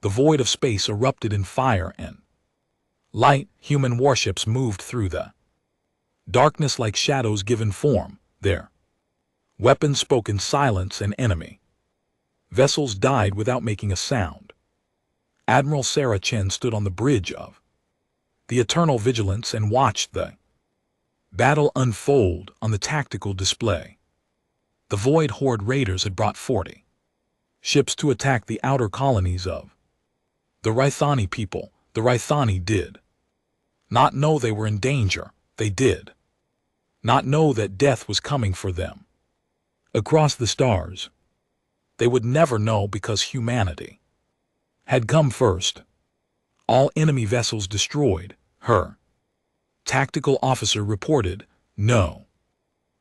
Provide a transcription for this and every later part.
The void of space erupted in fire and light. Human warships moved through the darkness like shadows given form. Their weapons spoke in silence and enemy vessels died without making a sound. Admiral Sarah Chen stood on the bridge of the eternal vigilance and watched the battle unfold on the tactical display. The Void Horde raiders had brought 40 ships to attack the outer colonies of the Rhythani people. The Rhythani did not know they were in danger. They did not know that death was coming for them. Across the stars, they would never know because humanity had come first. All enemy vessels destroyed. Her tactical officer reported, no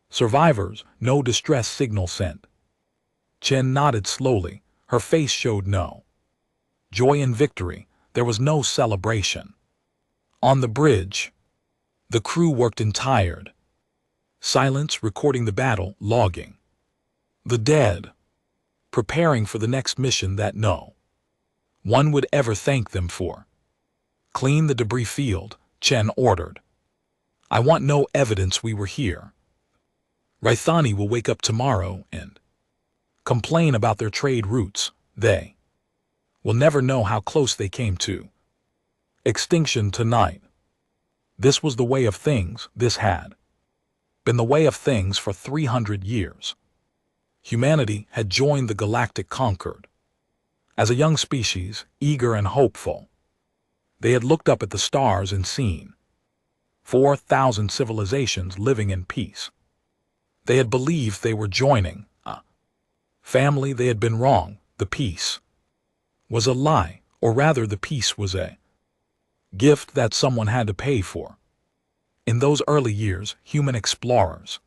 survivors, no distress signal sent. Chen nodded slowly. Her face showed no joy in victory. There was no celebration. On the bridge, the crew worked in tired silence, recording the battle, logging the dead, preparing for the next mission that no one would ever thank them for. Clean the debris field, Chen ordered. I want no evidence we were here. Rhythani will wake up tomorrow and complain about their trade routes. They will never know how close they came to extinction tonight. This was the way of things. This had been the way of things for 300 years. Humanity had joined the galactic conquered. As a young species, eager and hopeful, they had looked up at the stars and seen 4,000 civilizations living in peace. They had believed they were joining a family. They had been wrong. The peace was a lie, or rather the peace was a gift that someone had to pay for. In those early years, human explorers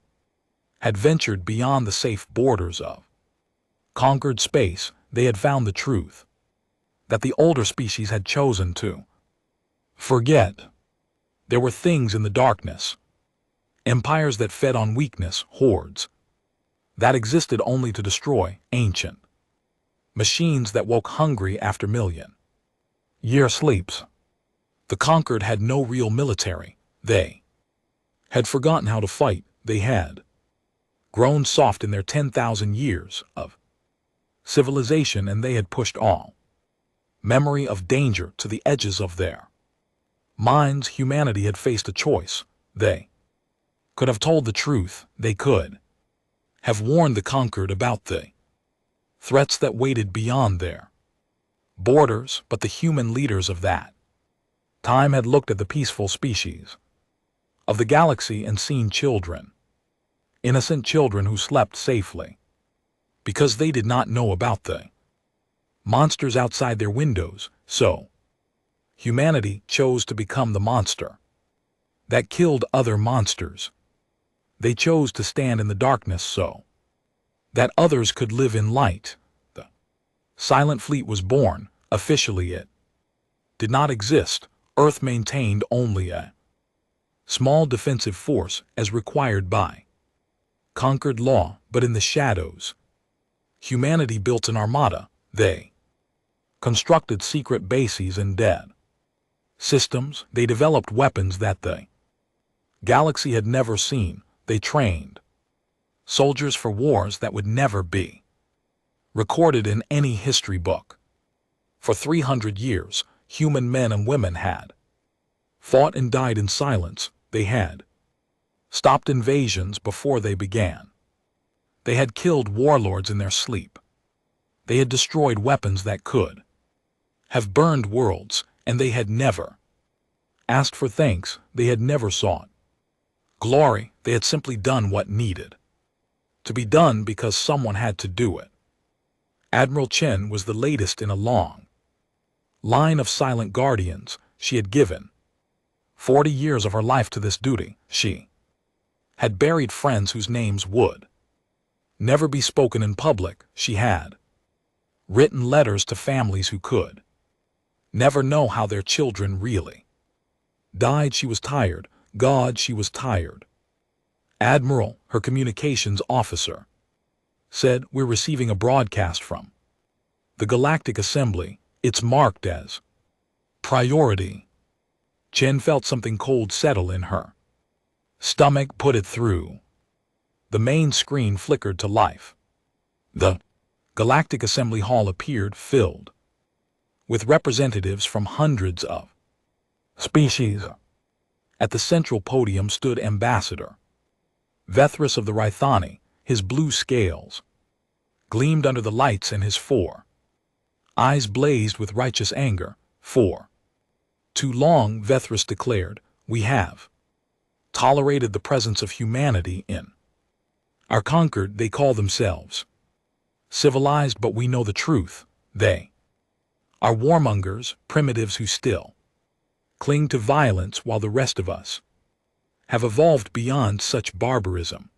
had ventured beyond the safe borders of conquered space. They had found the truth that the older species had chosen to forget. There were things in the darkness, empires that fed on weakness, hordes that existed only to destroy, ancient machines that woke hungry after million-year sleeps. The conquered had no real military. They had forgotten how to fight. They had grown soft in their 10,000 years of civilization, and they had pushed all memory of danger to the edges of their minds. Humanity had faced a choice. They could have told the truth. They could have warned the conquered about the threats that waited beyond their borders, but the human leaders of that time had looked at the peaceful species of the galaxy and seen children, innocent children who slept safely, because they did not know about the monsters outside their windows. So humanity chose to become the monster that killed other monsters. They chose to stand in the darkness so that others could live in light. The Silent Fleet was born. Officially it did not exist. Earth maintained only a small defensive force as required by conquered law, but in the shadows, humanity built an armada. They constructed secret bases and dead systems. They developed weapons that the galaxy had never seen. They trained soldiers for wars that would never be recorded in any history book. For 300 years, human men and women had fought and died in silence. They had stopped invasions before they began. They had killed warlords in their sleep. They had destroyed weapons that could have burned worlds, and they had never asked for thanks. They had never sought glory. They had simply done what needed to be done because someone had to do it. Admiral Chen was the latest in a long line of silent guardians. She had given 40 years of her life to this duty. She had buried friends whose names would never be spoken in public. She had written letters to families who could never know how their children really died. She was tired. God, she was tired. Admiral, her communications officer, said, "We're receiving a broadcast from the Galactic Assembly. It's marked as priority. Chen felt something cold settle in her stomach. Put it through. The main screen flickered to life. The Galactic Assembly Hall appeared, filled with representatives from hundreds of species. At the central podium stood Ambassador Vethris of the Rhythani. His blue scales gleamed under the lights, and his four eyes blazed with righteous anger. For too long, Vethris declared, we have tolerated the presence of humanity in our conquered. They call themselves civilized, but we know the truth. They are warmongers, primitives who still cling to violence, while the rest of us have evolved beyond such barbarism.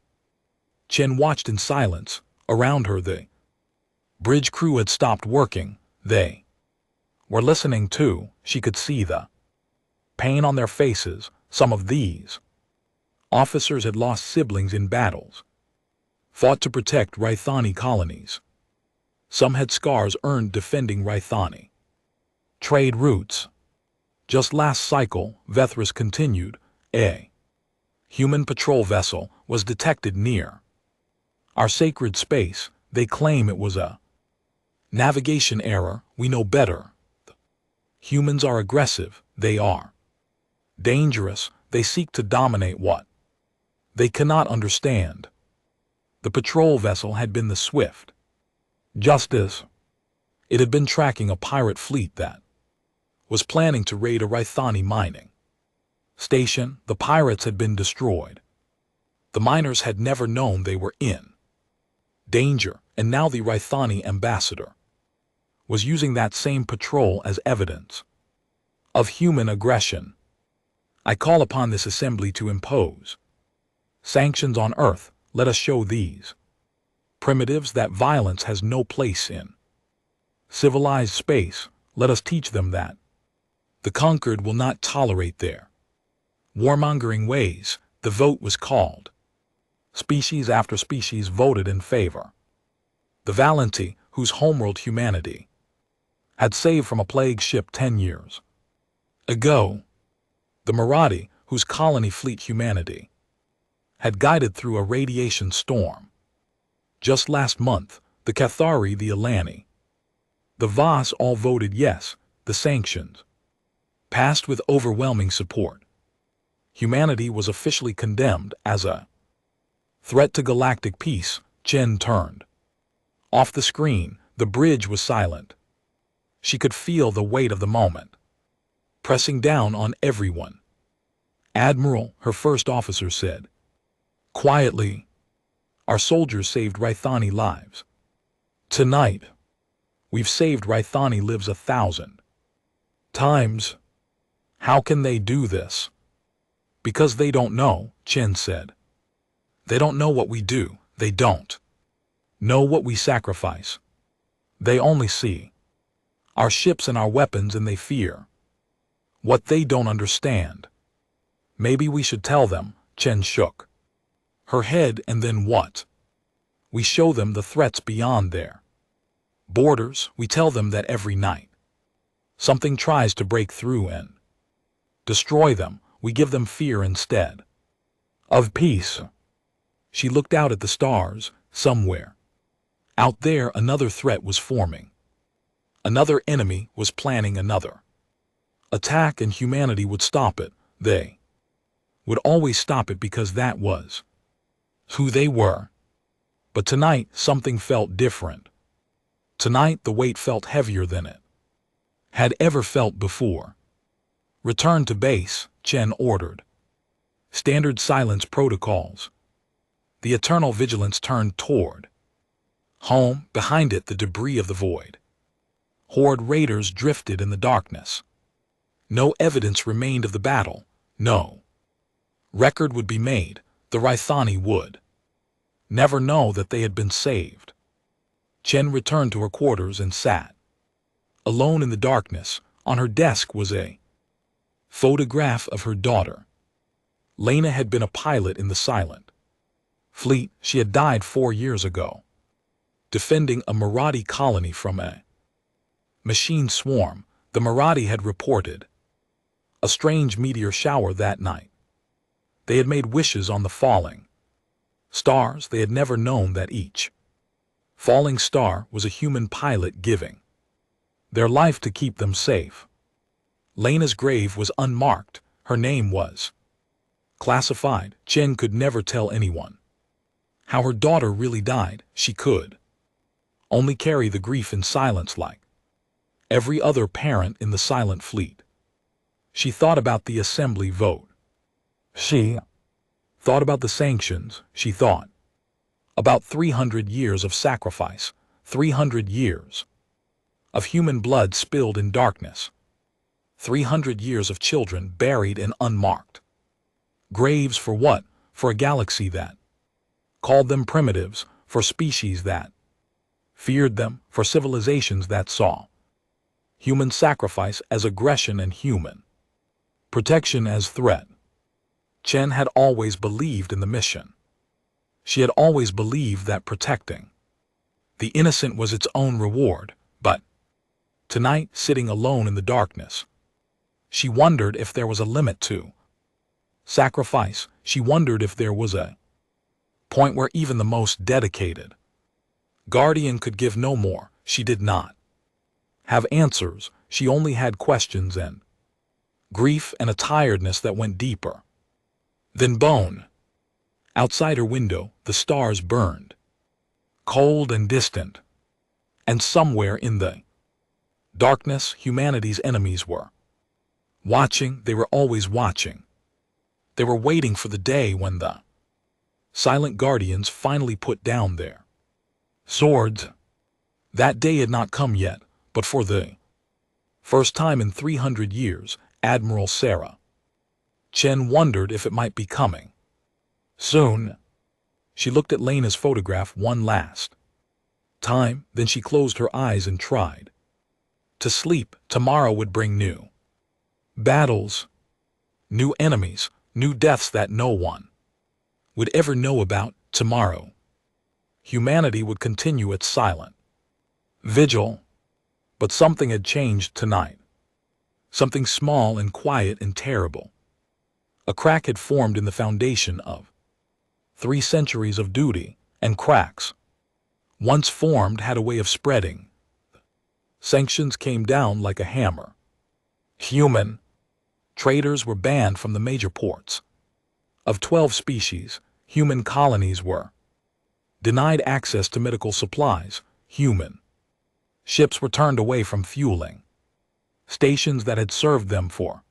Chen watched in silence. Around her, the bridge crew had stopped working. They were listening too. She could see the pain on their faces. Some of these officers had lost siblings in battles, fought to protect Rhythani colonies. Some had scars earned defending Rhythani trade routes. Just last cycle, Vethris continued, a human patrol vessel was detected near our sacred space. They claim it was a navigation error. We know better. Humans are aggressive. They are dangerous. They seek to dominate what they cannot understand. The patrol vessel had been the Swift Justice. It had been tracking a pirate fleet that was planning to raid a Rhythani mining station. The pirates had been destroyed. The miners had never known they were in danger, and now the Rhythani ambassador was using that same patrol as evidence of human aggression. I call upon this assembly to impose sanctions on Earth. Let us show these primitives that violence has no place in civilized space. Let us teach them that the conquered will not tolerate their warmongering ways. The vote was called. Species after species voted in favor. The Valanti, whose homeworld humanity had saved from a plague ship 10 years ago. The Marathi, whose colony fleet humanity had guided through a radiation storm just last month. The Cathari, the Alani, the Vas all voted yes. The sanctions passed with overwhelming support. Humanity was officially condemned as a threat to galactic peace. Chen turned off the screen. The bridge was silent. She could feel the weight of the moment pressing down on everyone. Admiral, her first officer said quietly, our soldiers saved Rhythani lives. Tonight, we've saved Rhythani lives 1,000 times. How can they do this? Because they don't know, Chen said. They don't know what we do. They don't know what we sacrifice. They only see our ships and our weapons, and they fear what they don't understand. Maybe we should tell them. Chen shook her head. And then what? We show them the threats beyond their borders. We tell them that every night something tries to break through and destroy them. We give them fear instead of peace. She looked out at the stars. Somewhere out there, another threat was forming. Another enemy was planning another attack, and humanity would stop it. They would always stop it, because that was who they were. But tonight, something felt different. Tonight, the weight felt heavier than it had ever felt before. Return to base, Chen ordered. Standard silence protocols. The eternal vigilance turned toward home. Behind it, the debris of the void. Horde raiders drifted in the darkness. No evidence remained of the battle. No record would be made. The Rhythani would never know that they had been saved. Chen returned to her quarters and sat alone in the darkness. On her desk was a photograph of her daughter. Lena had been a pilot in the silent fleet. She had died 4 years ago, defending a Marathi colony from a Machine swarm, the Marathi had reported. A strange meteor shower that night. They had made wishes on the falling stars. They had never known that each falling star was a human pilot giving their life to keep them safe. Lena's grave was unmarked. Her name was classified. Chen could never tell anyone how her daughter really died. She could only carry the grief in silence like every other parent in the silent fleet. She thought about the assembly vote. She thought about the sanctions. She thought about 300 years of sacrifice, 300 years of human blood spilled in darkness, 300 years of children buried in unmarked graves. For what? For a galaxy that called them primitives, for species that feared them, for civilizations that saw human sacrifice as aggression and human protection as threat. Chen had always believed in the mission. She had always believed that protecting the innocent was its own reward, but tonight, sitting alone in the darkness, she wondered if there was a limit to sacrifice. She wondered if there was a point where even the most dedicated guardian could give no more. She did not have answers. She only had questions and grief and a tiredness that went deeper than bone. Outside her window, the stars burned, cold and distant, and somewhere in the darkness, humanity's enemies were watching. They were always watching. They were waiting for the day when the silent guardians finally put down their swords. That day had not come yet, but for the first time in 300 years, Admiral Sarah Chen wondered if it might be coming soon. She looked at Lena's photograph one last time, then she closed her eyes and tried to sleep. Tomorrow would bring new battles, new enemies, new deaths that no one would ever know about. Tomorrow, humanity would continue its silent vigil. But something had changed tonight. Something small and quiet and terrible. A crack had formed in the foundation of 3 centuries of duty, and cracks, once formed, had a way of spreading. Sanctions came down like a hammer. Human traders were banned from the major ports. Of 12 species, human colonies were denied access to medical supplies. Human ships were turned away from fueling stations that had served them for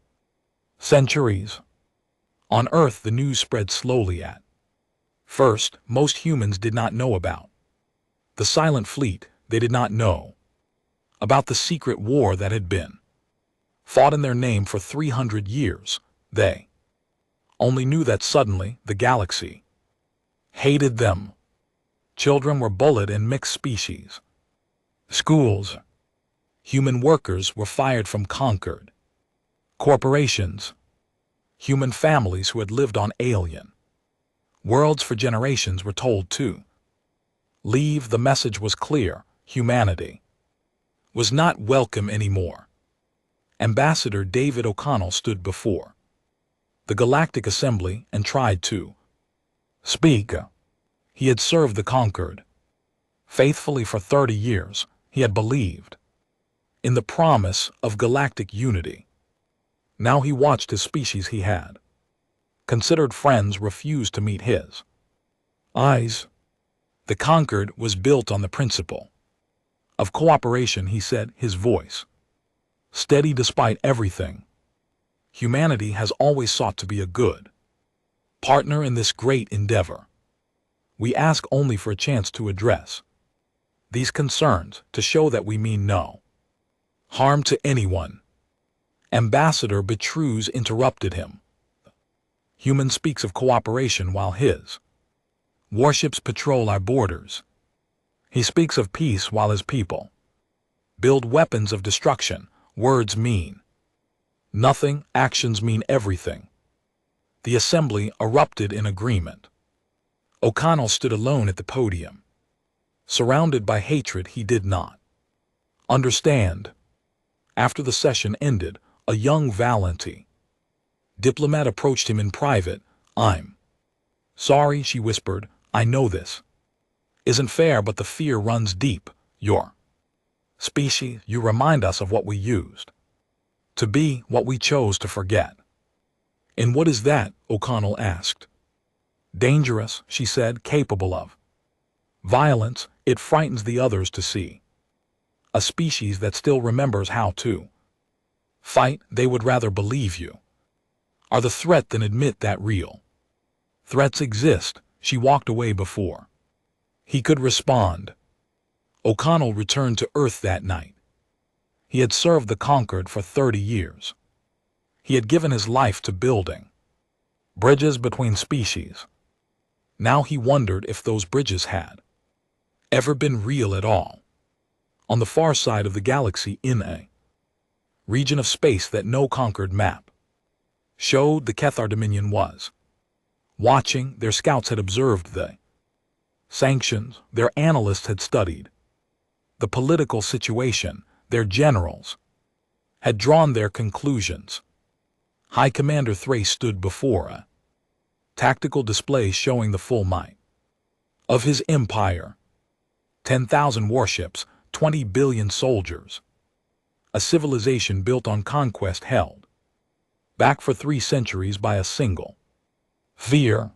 centuries. On Earth, the news spread slowly. At first, most humans did not know about the silent fleet. They did not know about the secret war that had been fought in their name for 300 years. They only knew that suddenly the galaxy hated them. Children were bullied in mixed species schools. Human workers were fired from conquered corporations. Human families who had lived on alien worlds for generations were told to leave. The message was clear. Humanity was not welcome anymore. Ambassador David O'Connell stood before the Galactic Assembly and tried to speak. He had served the conquered faithfully for 30 years. He had believed in the promise of galactic unity. Now he watched his species he had considered friends refuse to meet his eyes. The conquered was built on the principle of cooperation, he said, his voice steady despite everything. Humanity has always sought to be a good partner in this great endeavor. We ask only for a chance to address these concerns, to show that we mean no harm to anyone. Ambassador Betruz interrupted him. Human speaks of cooperation while his warships patrol our borders. He speaks of peace while his people build weapons of destruction. Words mean nothing, actions mean everything. The assembly erupted in agreement. O'Connell stood alone at the podium. Surrounded by hatred he did not understand. After the session ended, a young Valenti diplomat approached him in private. "I'm sorry," she whispered. "I know this isn't fair, but the fear runs deep. Your species, you remind us of what we used to be, what we chose to forget." "And what is that?" O'Connell asked. "Dangerous," she said, "capable of violence. It frightens the others to see a species that still remembers how to fight. They would rather believe you are the threat than admit that real threats exist." She walked away before he could respond. O'Connell returned to Earth that night. He had served the conquered for 30 years. He had given his life to building bridges between species. Now he wondered if those bridges had ever been real at all. On the far side of the galaxy, in a region of space that no conquered map showed, the Cathar Dominion was watching. Their scouts had observed the sanctions. Their analysts had studied the political situation. Their generals had drawn their conclusions. High Commander Thrace stood before a tactical display showing the full might of his empire. 10,000 warships, 20 billion soldiers. A civilization built on conquest, held back for 3 centuries by a single fear.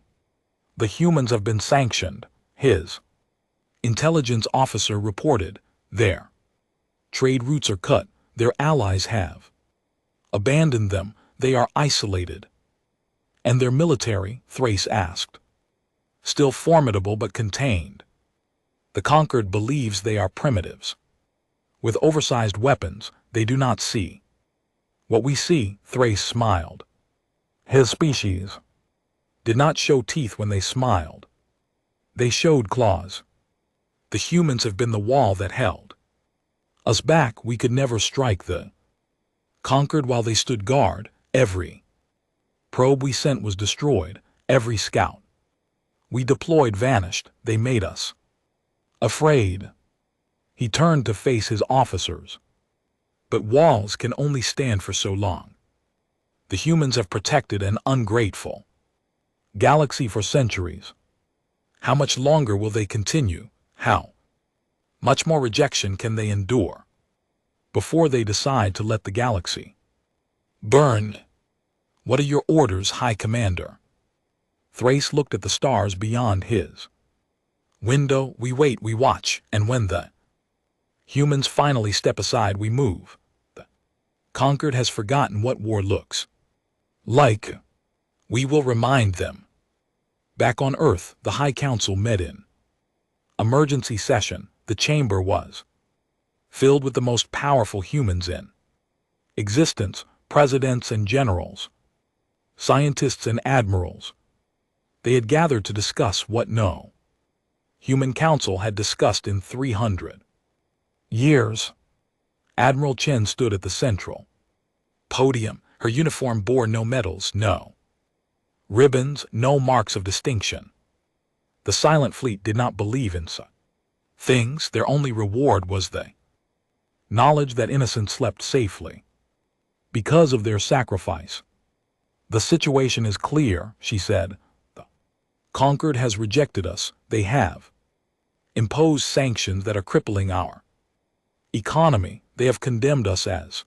"The humans have been sanctioned," his intelligence officer reported. "Their trade routes are cut. Their allies have abandoned them. They are isolated." "And their military?" Thrace asked. "Still formidable but contained. The conquered believes they are primitives with oversized weapons. They do not see what we see." Thrace smiled. His species did not show teeth when they smiled. They showed claws. "The humans have been the wall that held us back. We could never strike the conquered while they stood guard. Every probe we sent was destroyed. Every scout we deployed vanished. They made us afraid." He turned to face his officers. "But walls can only stand for so long. The humans have protected an ungrateful galaxy for centuries. How much longer will they continue? How much more rejection can they endure before they decide to let the galaxy burn?" "What are your orders, High Commander?" Thrace looked at the stars beyond his window. "We wait, we watch, and when the humans finally step aside, we move. The conquered has forgotten what war looks like. We will remind them." Back on Earth, the High Council met in emergency session. The chamber was filled with the most powerful humans in existence, presidents and generals, scientists and admirals. They had gathered to discuss what no human council had discussed in 300 years. Admiral Chen stood at the central podium. Her uniform bore no medals, no ribbons, no marks of distinction. The Silent Fleet did not believe in such things. Their only reward was the knowledge that innocents slept safely because of their sacrifice. "The situation is clear," she said. "The conquered has rejected us. They have imposed sanctions that are crippling our economy. They have condemned us as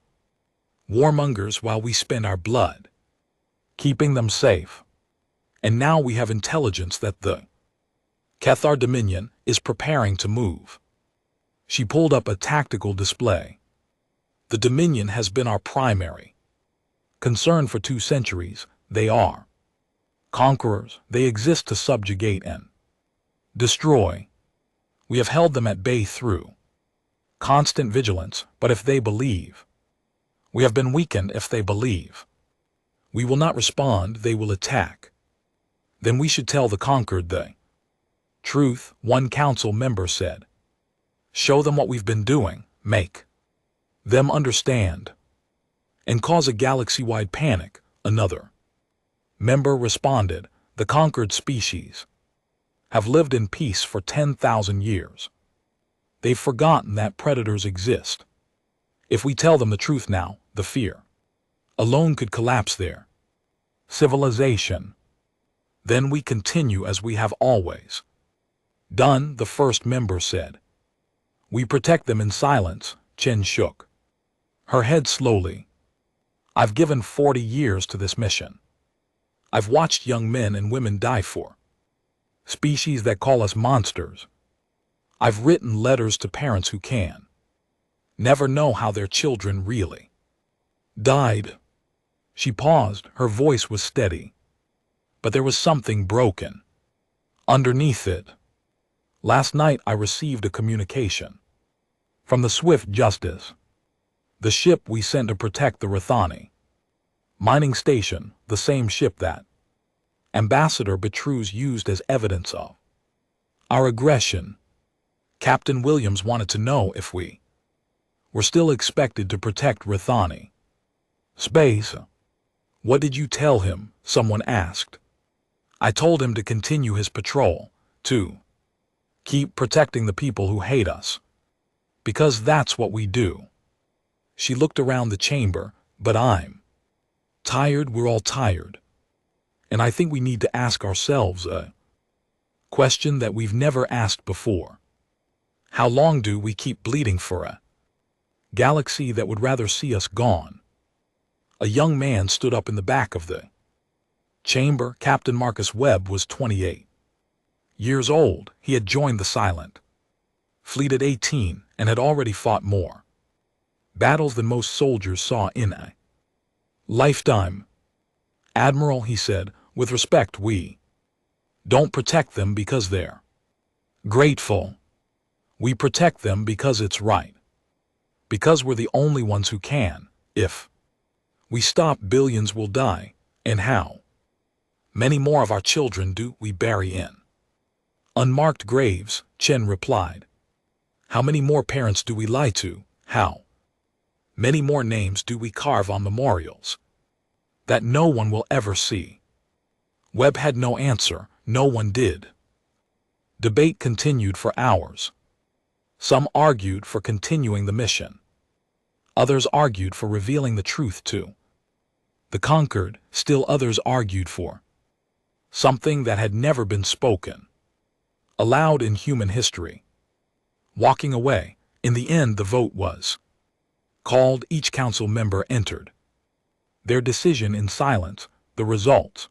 warmongers while we spend our blood keeping them safe. And now we have intelligence that the Cathar Dominion is preparing to move." She pulled up a tactical display. "The Dominion has been our primary concern for 2 centuries. They are conquerors. They exist to subjugate and destroy. We have held them at bay through constant vigilance, but if they believe, we have been weakened. If they believe we will not respond, they will attack. Then we should tell the conquered the truth," one council member said. "Show them what we've been doing, make them understand, and cause a galaxy-wide panic," another member responded. "The conquered species have lived in peace for 10,000 years. They've forgotten that predators exist. If we tell them the truth now, the fear alone could collapse their civilization. Then we continue as we have always done, the first member said. We protect them in silence. Chen shook her head slowly. I've given 40 years to this mission. I've watched young men and women die for species that call us monsters. I've written letters to parents who can never know how their children really died. She paused, her voice was steady. But there was something broken underneath it. Last night I received a communication from the Swift Justice, the ship we sent to protect the Rathani mining station, the same ship that Ambassador Betruz used as evidence of our aggression. Captain Williams wanted to know if we were still expected to protect Rathani space. What did you tell him? Someone asked. I told him to continue his patrol, to keep protecting the people who hate us. Because that's what we do. She looked around the chamber, but I'm tired, we're all tired. And I think we need to ask ourselves a question that we've never asked before. How long do we keep bleeding for a galaxy that would rather see us gone? A young man stood up in the back of the chamber. Captain Marcus Webb was 28 years old. He had joined the Silent Fleet at 18 and had already fought more battles than most soldiers saw in a lifetime. Admiral, he said, with respect, we don't protect them because they're grateful. We protect them because it's right. Because we're the only ones who can. If we stop, billions will die. And how many more of our children do we bury in unmarked graves? Chen replied. How many more parents do we lie to? How many more names do we carve on memorials that no one will ever see? Webb had no answer. No one did. Debate continued for hours. Some argued for continuing the mission. Others argued for revealing the truth to the conquered. Still others argued for something that had never been spoken aloud in human history. Walking away, in the end the vote was called. Each council member entered their decision in silence. The results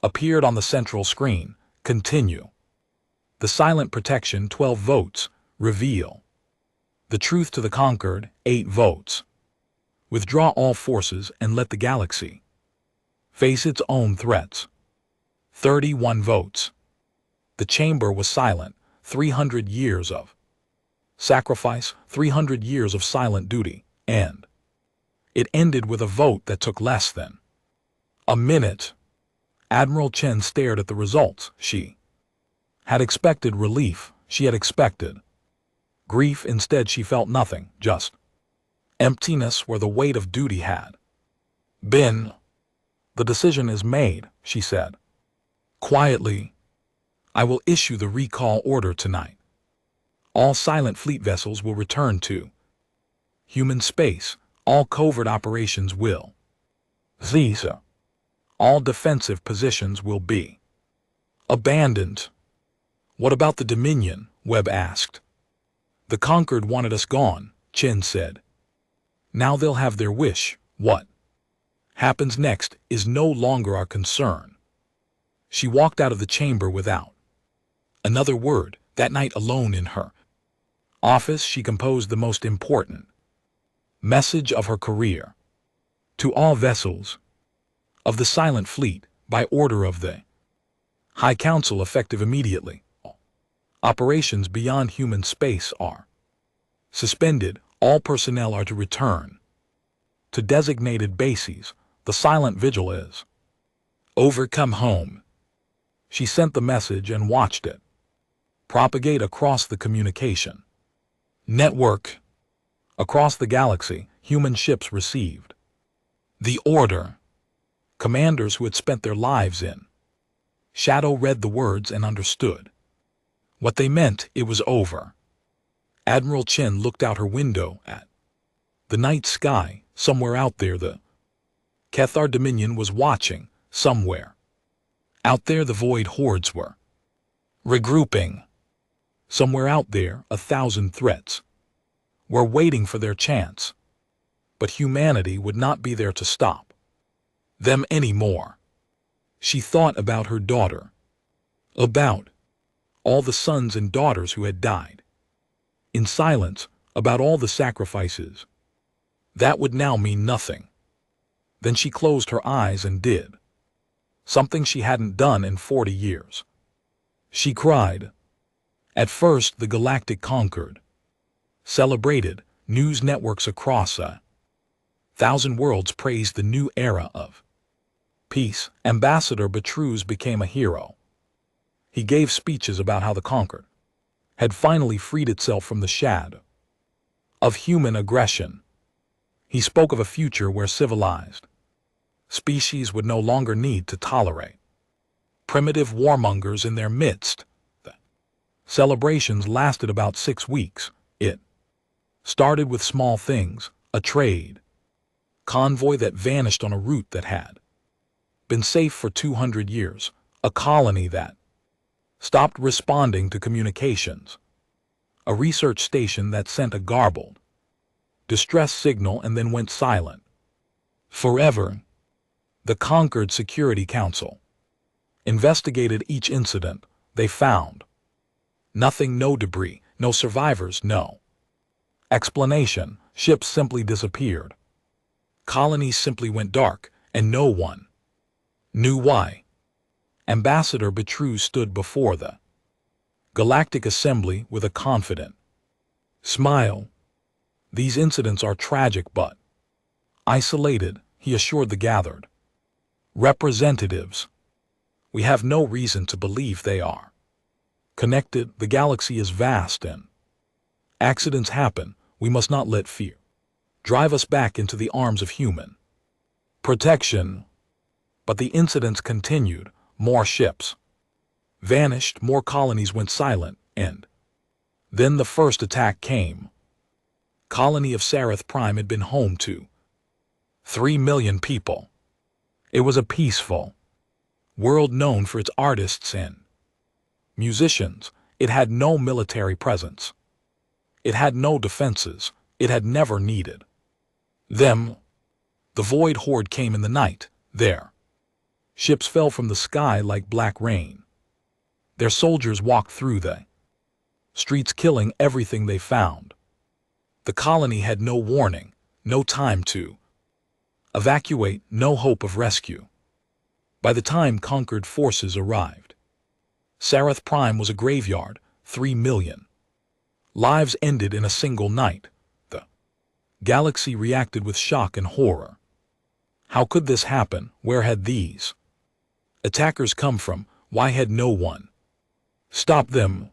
appeared on the central screen. Continue. The silent protection, 12 votes. Reveal the truth to the conquered, 8 votes. Withdraw all forces and let the galaxy face its own threats, 31 votes. The chamber was silent. 300 years of sacrifice, 300 years of silent duty, and it ended with a vote that took less than a minute. Admiral Chen stared at the results. She had expected relief. She had expected grief. Instead, she felt nothing, just emptiness where the weight of duty had been. The decision is made, she said quietly. I will issue the recall order tonight. All Silent Fleet vessels will return to human space. All covert operations will cease. All defensive positions will be abandoned. What about the Dominion? Webb asked. The conquered wanted us gone, Chen said. Now they'll have their wish. What happens next is no longer our concern. She walked out of the chamber without another word. That night, alone in her office, she composed the most important message of her career. To all vessels of the Silent Fleet, by order of the High Council, effective immediately. Operations beyond human space are suspended. All personnel are to return to designated bases. The silent vigil is over. Come home. She sent the message and watched it propagate across the communication network. Across the galaxy, human ships received the order. Commanders who had spent their lives in shadow read the words and understood what they meant. It was over. Admiral Chen looked out her window at The night sky, somewhere out there, the Cathar Dominion was watching, somewhere. Out there the void hordes were regrouping. Somewhere out there, 1,000 threats were waiting for their chance. But humanity would not be there to stop them anymore. She thought about her daughter, about all the sons and daughters who had died. In silence, about all the sacrifices. That would now mean nothing. Then she closed her eyes and did something she hadn't done in 40 years. She cried. At first, the galactic conquered, celebrated, news networks across 1,000 worlds praised the new era of peace. Ambassador Betruz became a hero. He gave speeches about how the conquered had finally freed itself from the shadow of human aggression. He spoke of a future where civilized species would no longer need to tolerate primitive warmongers in their midst. The celebrations lasted about 6 weeks. It started with small things, a trade convoy that vanished on a route that had been safe for 200 years, a colony that stopped responding to communications, a research station that sent a garbled distress signal and then went silent forever. The conquered Security Council investigated each incident. They found nothing, no debris, no survivors, no explanation. Ships simply disappeared. Colonies simply went dark, and no one knew why. Ambassador Betruz stood before the Galactic Assembly with a confident smile. These incidents are tragic but isolated, he assured the gathered representatives. We have no reason to believe they are connected. The galaxy is vast and accidents happen. We must not let fear drive us back into the arms of human protection. But the incidents continued. More ships vanished, more colonies went silent, and then the first attack came. Colony of Sareth Prime had been home to 3 million people. It was a peaceful world known for its artists and musicians. It had no military presence. It had no defenses. It had never needed them. The void horde came in the night. Their ships fell from the sky like black rain. Their soldiers walked through the streets killing everything they found. The colony had no warning, no time to evacuate, no hope of rescue. By the time conquered forces arrived, Sareth Prime was a graveyard. 3 million lives ended in a single night. The galaxy reacted with shock and horror. How could this happen? Where had these attackers come from? Why had no one stopped them?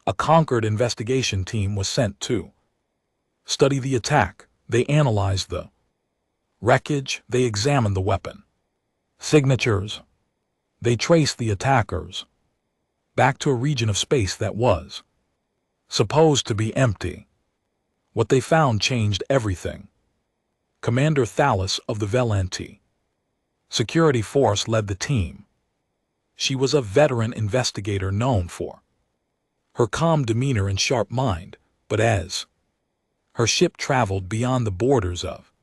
A conquered investigation team was sent to study the attack. They analyzed the wreckage. They examined the weapon signatures. They traced the attackers back to a region of space that was supposed to be empty. What they found changed everything. Commander Thalas of the Velanti Security Force led the team. She was a veteran investigator known for her calm demeanor and sharp mind, but as her ship traveled beyond the borders of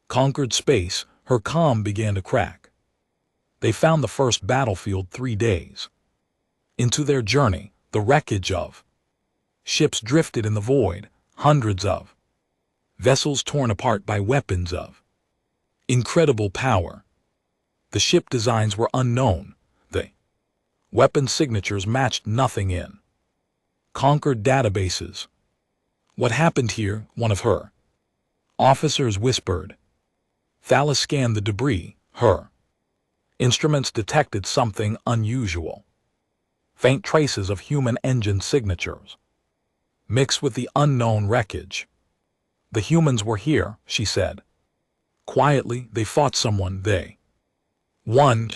conquered space, her calm began to crack. They found the first battlefield 3 days into their journey. The wreckage of ships drifted in the void, hundreds of vessels torn apart by weapons of incredible power. The ship designs were unknown. The weapon signatures matched nothing in conquered databases. What happened here? One of her officers whispered. Thalas scanned the debris. Her instruments detected something unusual. Faint traces of human engine signatures mixed with the unknown wreckage. The humans were here, she said. Quietly, they fought someone. They won.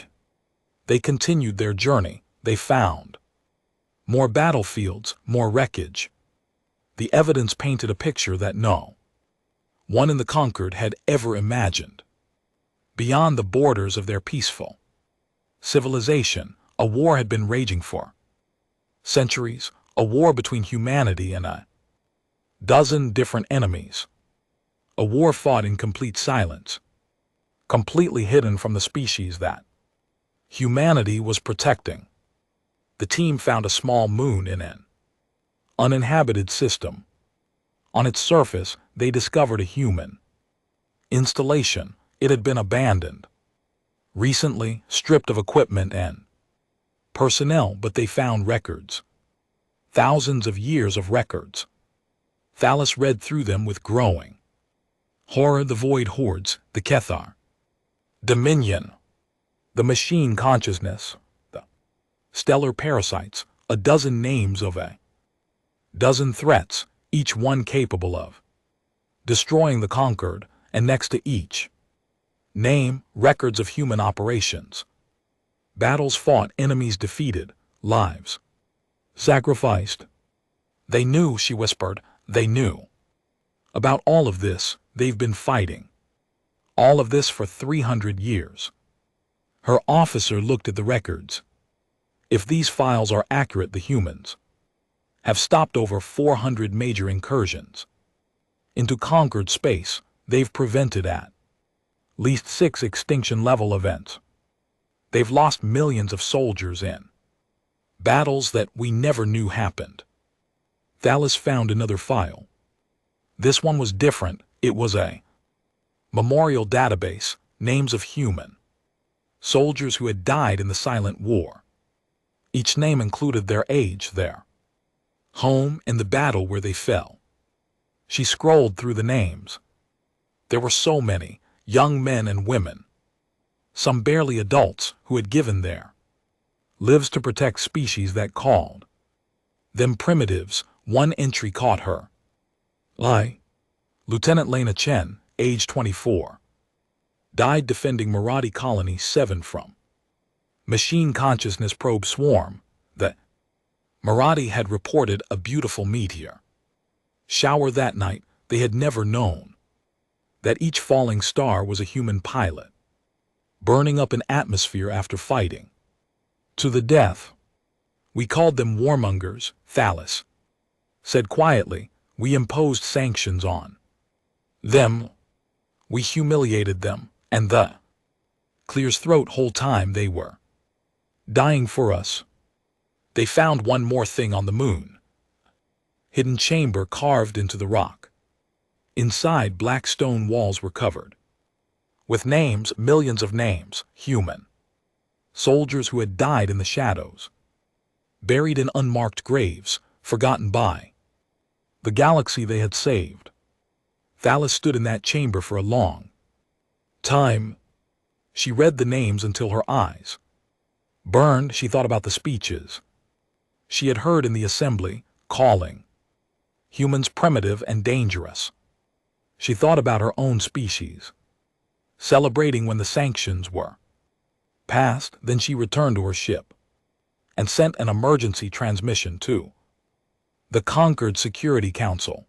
They continued their journey. They found more battlefields, more wreckage. The evidence painted a picture that no one in the conquered had ever imagined. Beyond the borders of their peaceful civilization, a war had been raging for centuries, a war between humanity and a dozen different enemies. A war fought in complete silence, completely hidden from the species that humanity was protecting. The team found a small moon in an uninhabited system. On its surface, they discovered a human installation. It had been abandoned, recently stripped of equipment and personnel, but they found records. Thousands of years of records. Thalys read through them with growing horror. The void hordes, the Kethar Dominion, the machine consciousness, the stellar parasites, a dozen names of a dozen threats, each one capable of destroying the conquered, and next to each name, records of human operations. Battles fought, enemies defeated, lives sacrificed. They knew, she whispered, they knew about all of this. They've been fighting all of this for 300 years. Her officer looked at the records. If these files are accurate, the humans have stopped over 400 major incursions into conquered space. They've prevented at least 6 extinction-level events. They've lost millions of soldiers in battles that we never knew happened. Thalys found another file. This one was different. It was a memorial database, names of human soldiers who had died in the silent war. Each name included their age, their home, and the battle where they fell. She scrolled through the names. There were so many, young men and women, some barely adults, who had given their lives to protect species that called them primitives. One entry caught her eye. Lieutenant Lena Chen, age 24, died defending Marathi Colony 7 from machine consciousness probe swarm. The Marathi had reported a beautiful meteor shower that night. They had never known that each falling star was a human pilot, burning up an atmosphere after fighting to the death. We called them warmongers, Thalys said quietly. We imposed sanctions on them. We humiliated them, and the clear's throat whole time they were dying for us. They found one more thing on the moon. Hidden chamber carved into the rock. Inside, black stone walls were covered with names, millions of names, human soldiers who had died in the shadows, buried in unmarked graves, forgotten by the galaxy they had saved. Thalys stood in that chamber for a long time. She read the names until her eyes burned. She thought about the speeches she had heard in the assembly, calling humans primitive and dangerous. She thought about her own species, celebrating when the sanctions were passed. Then she returned to her ship and sent an emergency transmission to the Conquered Security Council.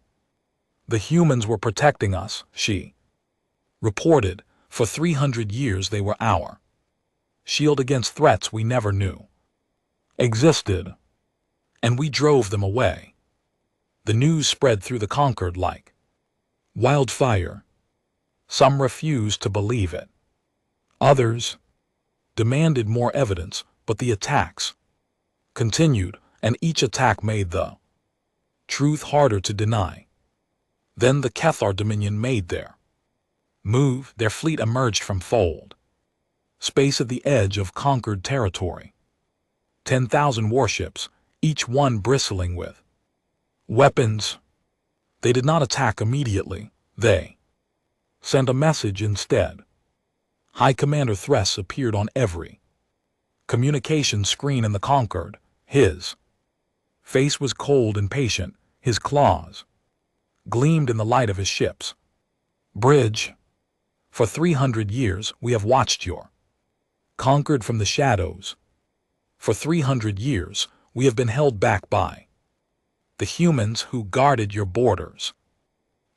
The humans were protecting us, she reported. For 300 years they were our shield against threats we never knew existed, and we drove them away. The news spread through the conquered like wildfire. Some refused to believe it. Others demanded more evidence, but the attacks continued, and each attack made the truth harder to deny. Then the Kethar Dominion made their move. Their fleet emerged from fold space at the edge of conquered territory. 10,000 warships, each one bristling with weapons. They did not attack immediately. They sent a message instead. High Commander Thress appeared on every communication screen in the conquered. His face was cold and patient. His claws gleamed in the light of his ship's bridge. For 300 years we have watched your conquered from the shadows. For 300 years we have been held back by the humans who guarded your borders.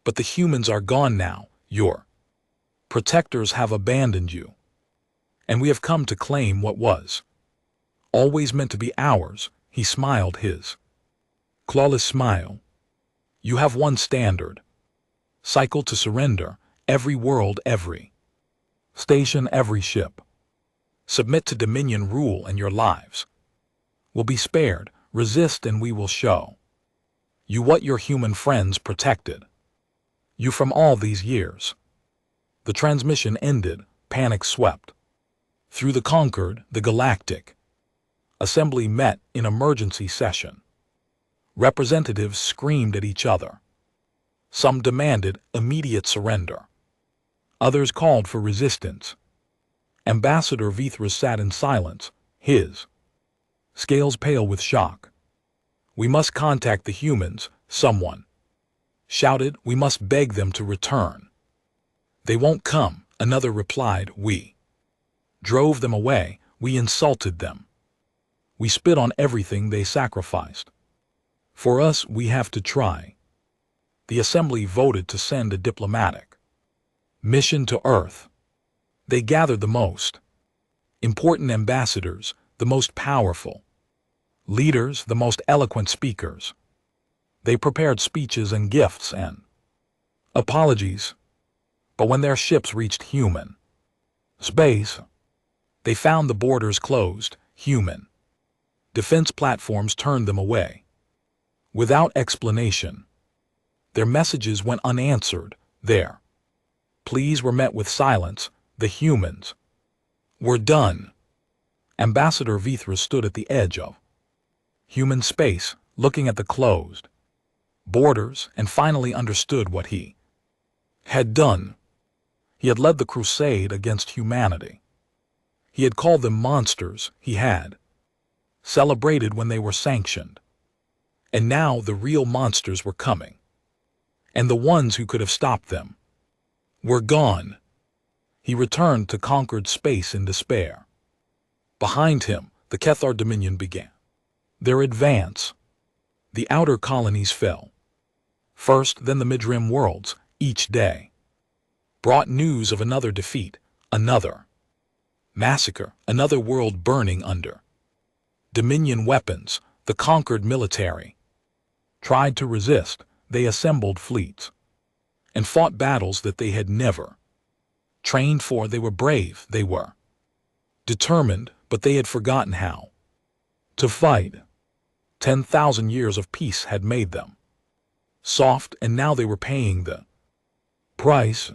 But the humans are gone now. Your protectors have abandoned you. And we have come to claim what was always meant to be ours. He smiled his clawless smile. You have one standard. Cycle to surrender. Every world, every station, every ship. Submit to Dominion rule, and your lives will be spared. Resist and we will show you what your human friends protected you from all these years. The transmission ended. Panic swept through the Concord. The Galactic Assembly met in emergency session. Representatives screamed at each other. Some demanded immediate surrender. Others called for resistance. Ambassador Vithras sat in silence, his scales pale with shock. We must contact the humans, someone shouted. We must beg them to return. They won't come, another replied. We drove them away. We insulted them. We spit on everything they sacrificed. For us, we have to try. The Assembly voted to send a diplomatic mission to Earth. They gathered the most important ambassadors, the most powerful leaders, the most eloquent speakers. They prepared speeches and gifts and apologies. But when their ships reached human space, they found the borders closed. Human defense platforms turned them away. Without explanation, their messages went unanswered. Their pleas were met with silence. The humans were done. Ambassador Vithras stood at the edge of human space, looking at the closed borders, and finally understood what he had done. He had led the crusade against humanity. He had called them monsters. He had celebrated when they were sanctioned. And now the real monsters were coming. And the ones who could have stopped them were gone. He returned to conquered space in despair. Behind him, the Cathar Dominion began their advance. The outer colonies fell. First, then the mid-rim worlds. Each day brought news of another defeat, another massacre, another world burning under Dominion weapons. The conquered military tried to resist. They assembled fleets and fought battles that they had never trained for. They were brave, they were determined, but they had forgotten how to fight. 10,000 years of peace had made them soft, and now they were paying the price.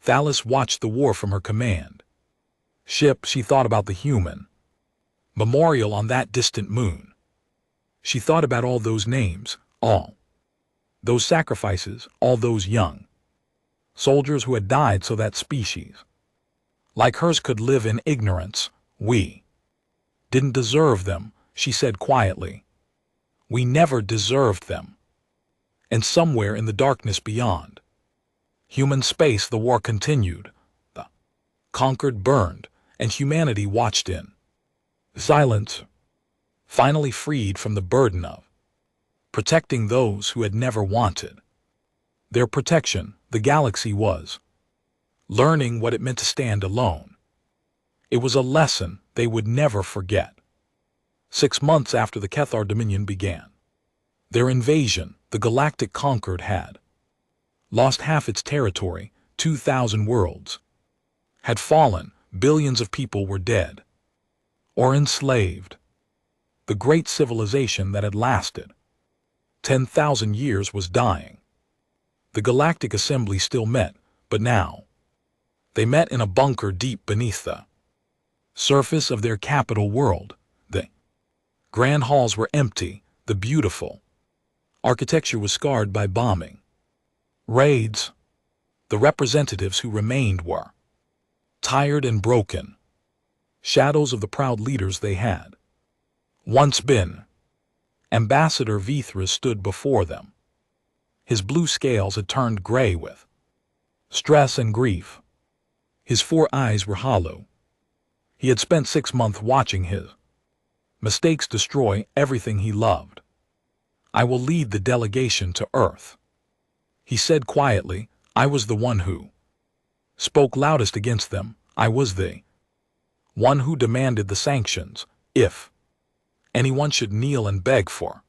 Thalis watched the war from her command ship. She thought about the human memorial on that distant moon. She thought about all those names, all those sacrifices, all those young soldiers who had died so that species like hers could live in ignorance. We didn't deserve them, she said quietly. We never deserved them. And somewhere in the darkness beyond human space, the war continued. The conquered burned, and humanity watched in silence, finally freed from the burden of protecting those who had never wanted their protection. The galaxy was learning what it meant to stand alone. It was a lesson they would never forget. 6 months after the Cathar Dominion began their invasion, the Galactic Concord had lost half its territory. 2,000 worlds had fallen. Billions of people were dead or enslaved. The great civilization that had lasted 10,000 years was dying. The Galactic Assembly still met, but now they met in a bunker deep beneath the surface of their capital world. The grand halls were empty. The beautiful architecture was scarred by bombing raids. The representatives who remained were tired and broken, shadows of the proud leaders they had once been. Ambassador Vithras stood before them. His blue scales had turned gray with stress and grief. His 4 eyes were hollow. He had spent 6 months watching his mistakes destroy everything he loved. I will lead the delegation to Earth, He said quietly, I was the one who spoke loudest against them. I was the one who demanded the sanctions. If anyone should kneel and beg for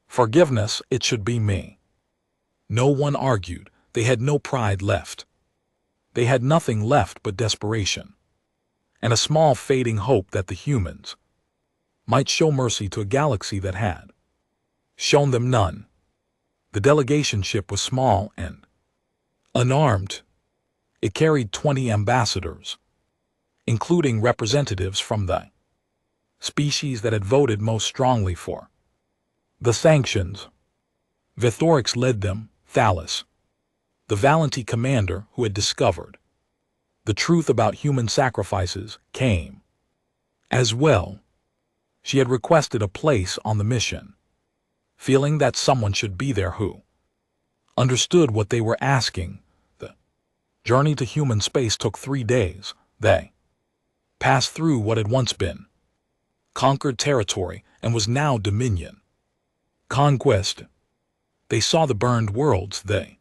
forgiveness, it should be me. No one argued. They had no pride left. They had nothing left but desperation, and a small fading hope that the humans might show mercy to a galaxy that had shown them none. The delegation ship was small and unarmed. It carried 20 ambassadors, including representatives from the species that had voted most strongly for the sanctions. Vithorix led them. Thalas, the Valanti commander who had discovered the truth about human sacrifices, came as well. She had requested a place on the mission, feeling that someone should be there who understood what they were asking. The journey to human space took 3 days. They passed through what had once been conquered territory and was now dominion. Conquest. They saw the burned worlds, the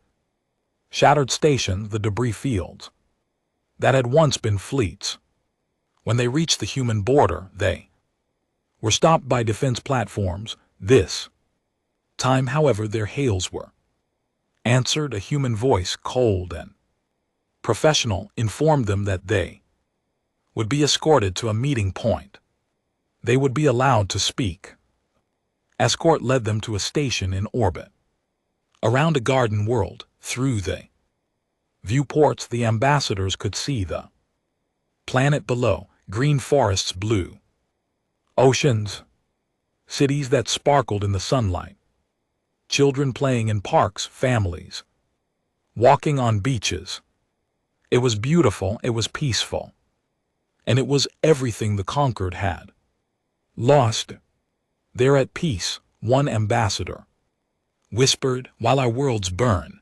shattered stations, the debris fields that had once been fleets. When they reached the human border, they were stopped by defense platforms. This time, however, their hails were answered. A human voice, cold and professional, informed them that they would be escorted to a meeting point. They would be allowed to speak. Escort led them to a station in orbit around a garden world. Through the viewports, the ambassadors could see the planet below, green forests, blue oceans, cities that sparkled in the sunlight, children playing in parks, families walking on beaches. It was beautiful, it was peaceful, and it was everything the conquered had lost. They're at peace, one ambassador whispered, while our worlds burn.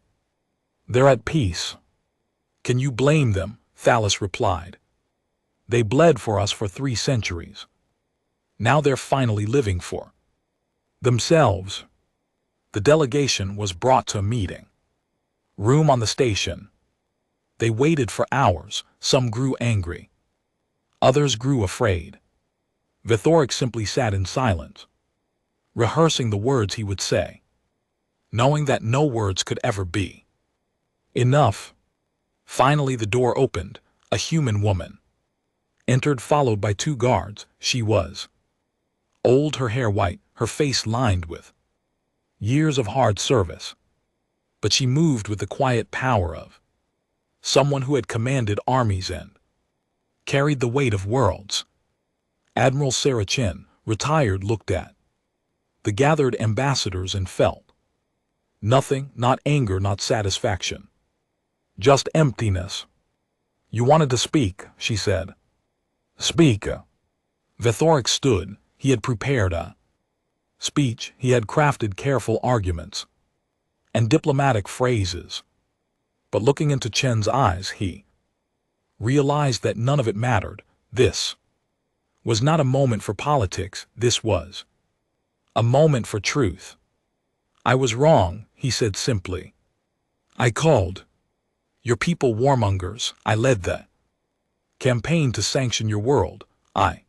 They're at peace. Can you blame them? Thalas replied. They bled for us for 3 centuries. Now they're finally living for themselves. The delegation was brought to a meeting room on the station. They waited for hours. Some grew angry. Others grew afraid. Vithorix simply sat in silence, rehearsing the words he would say, knowing that no words could ever be enough. Finally, the door opened. A human woman entered, followed by 2 guards. She was old, her hair white, her face lined with years of hard service. But she moved with the quiet power of someone who had commanded armies and carried the weight of worlds. Admiral Sarah Chen, retired, looked at the gathered ambassadors and felt nothing, not anger, not satisfaction, just emptiness. You wanted to speak, she said. Speak. Vithorix stood. He had prepared a speech. He had crafted careful arguments and diplomatic phrases. But looking into Chen's eyes, he realized that none of it mattered. This was not a moment for politics. This was a moment for truth. I was wrong, he said simply. I called your people warmongers. I led the campaign to sanction your world. I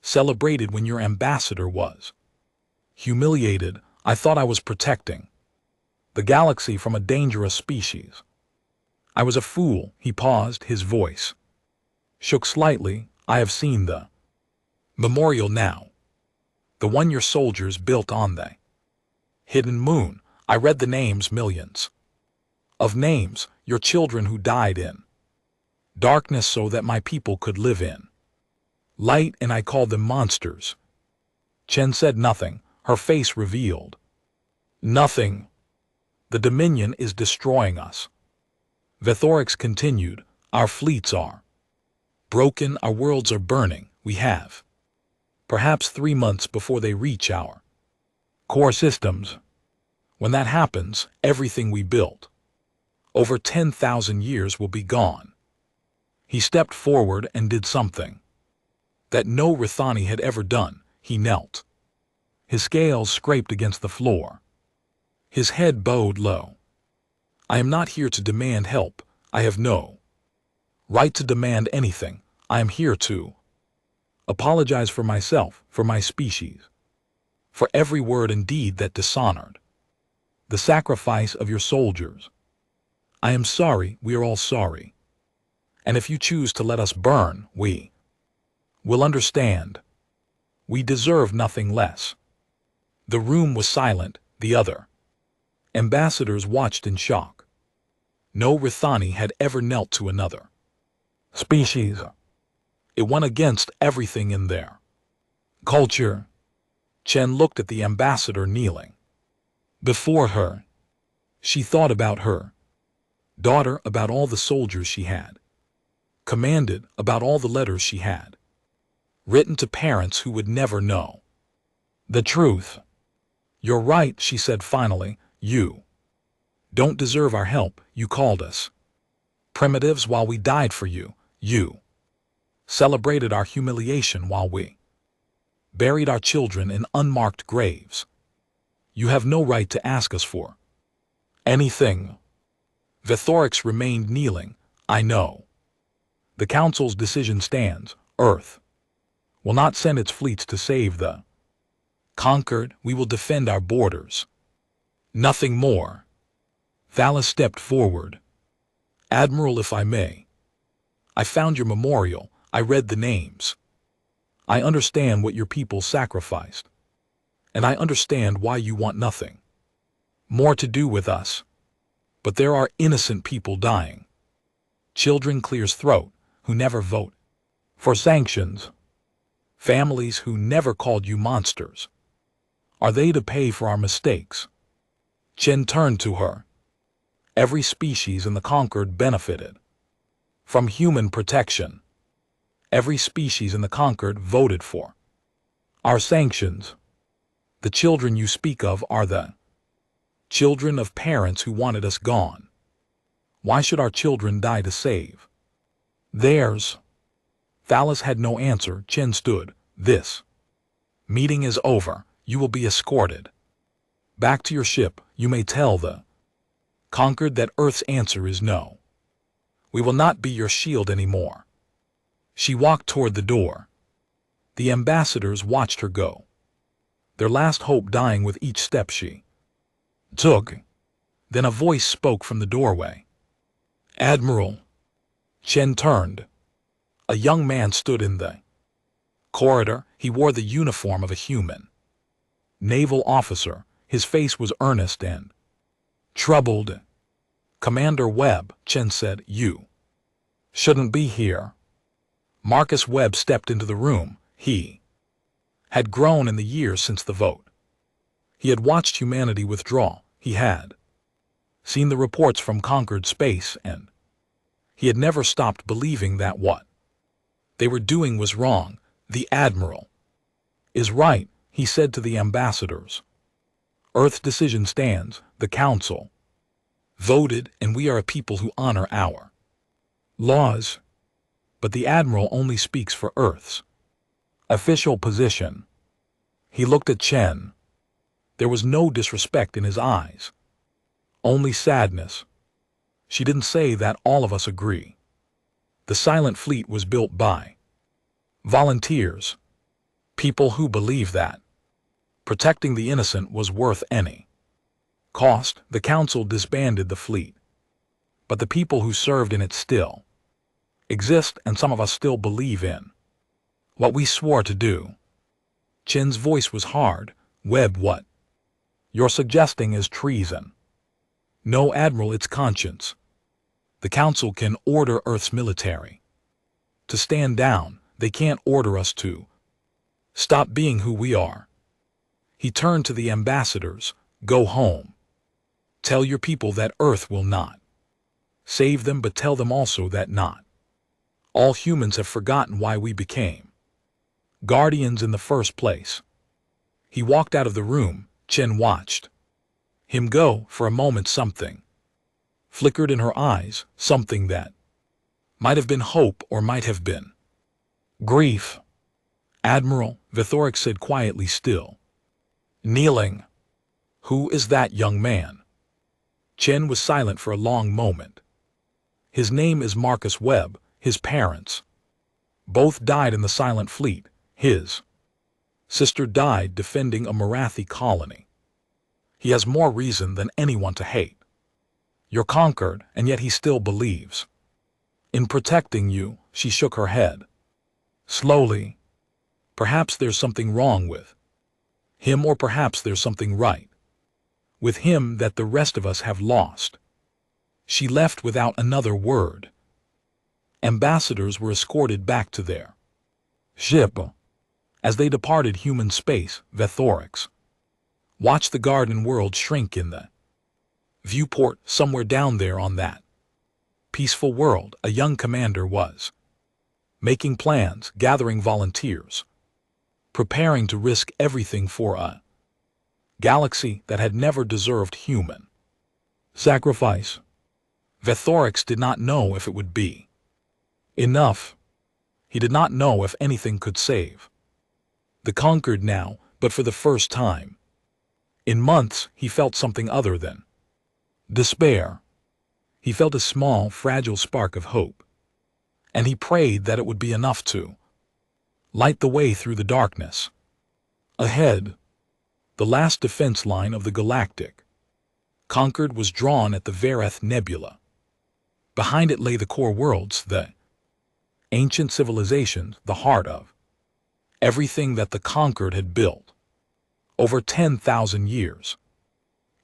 celebrated when your ambassador was humiliated. I thought I was protecting the galaxy from a dangerous species. I was a fool. He paused, his voice shook slightly. I have seen the memorial now, the one your soldiers built on the hidden moon. I read the names, millions of names, your children who died in darkness so that my people could live in light, and I called them monsters. Chen said nothing. Her face revealed nothing. The Dominion is destroying us. Vithorix continued. Our fleets are broken, our worlds are burning. We have perhaps 3 months before they reach our core systems. When that happens, everything we built over 10,000 years will be gone. He stepped forward and did something that no Rithani had ever done. He knelt. His scales scraped against the floor. His head bowed low. I am not here to demand help. I have no right to demand anything. I am here to apologize for myself, for my species, for every word and deed that dishonored the sacrifice of your soldiers. I am sorry, we are all sorry. And if you choose to let us burn, we will understand. We deserve nothing less. The room was silent, the other ambassadors watched in shock. No Rithani had ever knelt to another species. It went against everything in their culture. Chen looked at the ambassador kneeling before her. She thought about her daughter, about all the soldiers she had commanded, about all the letters she had written to parents who would never know the truth. You're right, she said finally. You don't deserve our help. You called us primitives while we died for you. You celebrated our humiliation while we buried our children in unmarked graves. You have no right to ask us for anything. Vithorix remained kneeling. I know. The Council's decision stands. Earth will not send its fleets to save the conquered. We will defend our borders. Nothing more. Thalas stepped forward. Admiral, if I may. I found your memorial. I read the names. I understand what your people sacrificed. And I understand why you want nothing more to do with us. But there are innocent people dying. Children clears throat who never vote for sanctions. Families who never called you monsters. Are they to pay for our mistakes? Chen turned to her. Every species in the conquered benefited from human protection. Every species in the conquered voted for our sanctions. The children you speak of are the children of parents who wanted us gone. Why should our children die to save theirs? Thalas had no answer. Chen stood. This meeting is over. You will be escorted back to your ship. You may tell the conquered that Earth's answer is no. We will not be your shield anymore. She walked toward the door. The ambassadors watched her go, their last hope dying with each step she took. Then a voice spoke from the doorway. Admiral. Chen turned. A young man stood in the corridor. He wore the uniform of a human naval officer. His face was earnest and troubled. Commander Webb, Chen said, you shouldn't be here. Marcus Webb stepped into the room. He had grown in the years since the vote. He had watched humanity withdraw. He had seen the reports from conquered space, and he had never stopped believing that what they were doing was wrong. The Admiral is right, he said to the ambassadors. Earth's decision stands. The Council voted, and we are a people who honor our laws. But the Admiral only speaks for Earth's official position. He looked at Chen. There was no disrespect in his eyes, only sadness. She didn't say that. All of us agree. The Silent Fleet was built by volunteers, people who believe that protecting the innocent was worth any cost. The Council disbanded the fleet, but the people who served in it still exist, and some of us still believe in what we swore to do. Chen's voice was hard. Webb, what you're suggesting is treason. No, Admiral, it's conscience. The Council can order Earth's military to stand down. They can't order us to stop being who we are. He turned to the ambassadors. Go home. Tell your people that Earth will not save them, but tell them also that not all humans have forgotten why we became guardians in the first place. He walked out of the room. Chen watched him go. For a moment something flickered in her eyes, something that might have been hope or might have been grief. Admiral, Vithorix said quietly, still kneeling. Who is that young man? Chen was silent for a long moment. His name is Marcus Webb, his parents. Both died in the Silent Fleet. His sister died defending a Marathi colony. He has more reason than anyone to hate. You're conquered, and yet he still believes. In protecting you, she shook her head. Slowly. Perhaps there's something wrong with him, or perhaps there's something right with him that the rest of us have lost. She left without another word. Ambassadors were escorted back to their ship. As they departed human space, Vethorix watched the garden world shrink in the viewport. Somewhere down there on that peaceful world, a young commander was making plans, gathering volunteers, preparing to risk everything for a galaxy that had never deserved human sacrifice. Vethorix did not know if it would be enough. He did not know if anything could save the conquered now, but for the first time in months he felt something other than despair. He felt a small, fragile spark of hope, and he prayed that it would be enough to light the way through the darkness. Ahead, the last defense line of the galactic conquered was drawn at the Vareth Nebula. Behind it lay the core worlds, the ancient civilizations, the heart of everything that the conquered had built over 10,000 years.